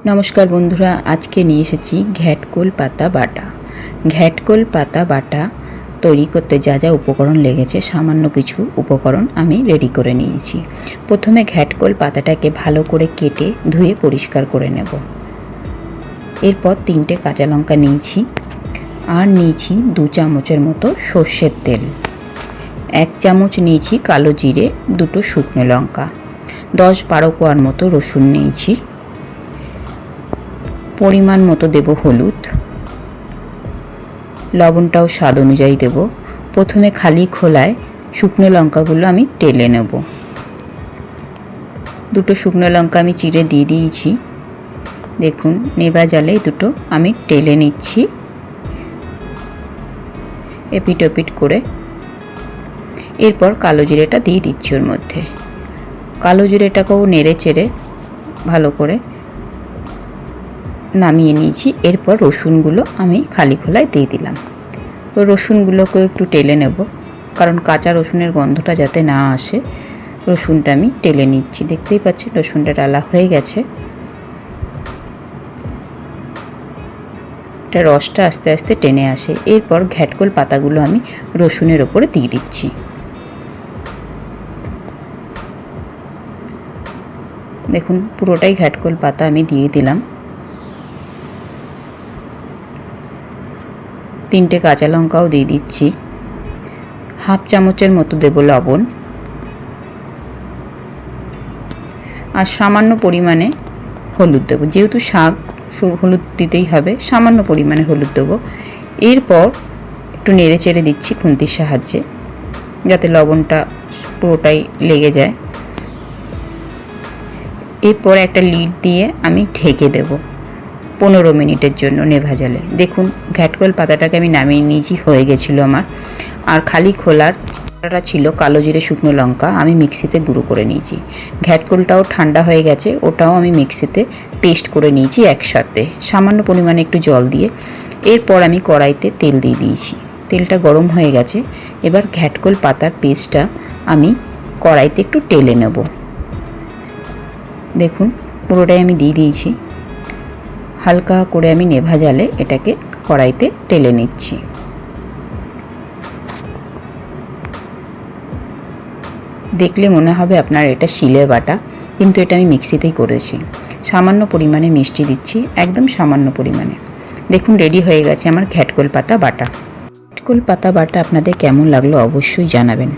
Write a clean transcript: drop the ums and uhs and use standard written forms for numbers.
নমস্কার বন্ধুরা, আজকে নিয়ে এসেছি ঘ্যাটকোল পাতা বাটা। ঘ্যাটকোল পাতা বাটা তৈরি করতে যা যা উপকরণ লেগেছে সামান্য কিছু উপকরণ আমি রেডি করে নিয়েছি। প্রথমে ঘ্যাটকোল পাতাটাকে ভালো করে কেটে ধুয়ে পরিষ্কার করে নেব। এরপর 3টে কাঁচা লঙ্কা নিয়েছি, আর নিয়েছি 2 চামচের মতো সর্ষের তেল, 1 চামচ নিয়েছি কালো জিরে, 2টো শুকনো লঙ্কা, 10-12 কোয়ার মতো রসুন নিয়েছি, পরিমাণ মতো দেব হলুদ, লবণটাও স্বাদ অনুযায়ী দেব। প্রথমে খালি খোলায় শুকনো লঙ্কাগুলো আমি টেলে নেব। 2টো শুকনো লঙ্কা আমি চিড়ে দিয়ে দিয়েছি। দেখুন, নেভা জালে দুটো আমি টেলে নিচ্ছি এপিট ওপিট করে। এরপর কালো জিরেটা দিয়ে দিচ্ছি ওর মধ্যে। কালো জিরেটাকেও নেড়ে চেড়ে ভালো করে নামিয়ে নিয়েছি। এরপর রসুনগুলো আমি খালি খোলায় দিয়ে দিলাম। তো রসুনগুলোকেও একটু টেলে নেব, কারণ কাঁচা রসুনের গন্ধটা যাতে না আসে রসুনটা আমি টেলে নিচ্ছি। দেখতেই পাচ্ছেন রসুনটা ডালা হয়ে গেছে। এটা রসটা আস্তে আস্তে টেনে আসে। এরপর ঘ্যাটকোল পাতাগুলো আমি রসুনের ওপরে দিয়ে দিচ্ছি। দেখুন, পুরোটাই ঘ্যাটকোল পাতা আমি দিয়ে দিলাম। 3টে কাঁচা লঙ্কাও দিয়ে দিচ্ছি। 1/2 চামচের মতো দেব লবণ, আর সামান্য পরিমাণে হলুদ দেবো। যেহেতু শাক, হলুদ দিতেই হবে, সামান্য পরিমাণে হলুদ দেবো। এরপর একটু নেড়ে চেড়ে দিচ্ছি খুন্তির সাহায্যে, যাতে লবণটা পুরোটাই লেগে যায়। এরপর একটা লিড দিয়ে আমি ঢেকে দেব 15 মিনিটের জন্য নেভা জালে। দেখুন, ঘ্যাটকোল পাতাটাকে আমি নামিয়ে নিয়েছি, হয়ে গেছিলো আমার। আর খালি খোলার চাটা ছিল কালো জিরে, শুকনো লঙ্কা আমি মিক্সিতে গুঁড়ো করে নিয়েছি। ঘ্যাটকোলটাও ঠান্ডা হয়ে গেছে, ওটাও আমি মিক্সিতে পেস্ট করে নিয়েছি একসাথে, সামান্য পরিমাণে একটু জল দিয়ে। এরপর আমি কড়াইতে তেল দিয়ে দিয়েছি। তেলটা গরম হয়ে গেছে। এবার ঘ্যাটকোল পাতার পেস্টটা আমি কড়াইতে একটু টেলে নেব। দেখুন, পুরোটাই আমি দিয়ে দিয়েছি। হালকা করে আমি নেভা জালে এটাকে কড়াইতে টেলে নিচ্ছি। দেখলে মনে হবে আপনার এটা শিলে বাটা, কিন্তু এটা আমি মিক্সিতেই করেছি। সামান্য পরিমাণে মিষ্টি দিচ্ছি, একদম সামান্য পরিমাণে। দেখুন, রেডি হয়ে গেছে আমার ঘ্যাটকোল পাতা বাটা। ঘ্যাটকোল পাতা বাটা আপনাদের কেমন লাগলো অবশ্যই জানাবেন।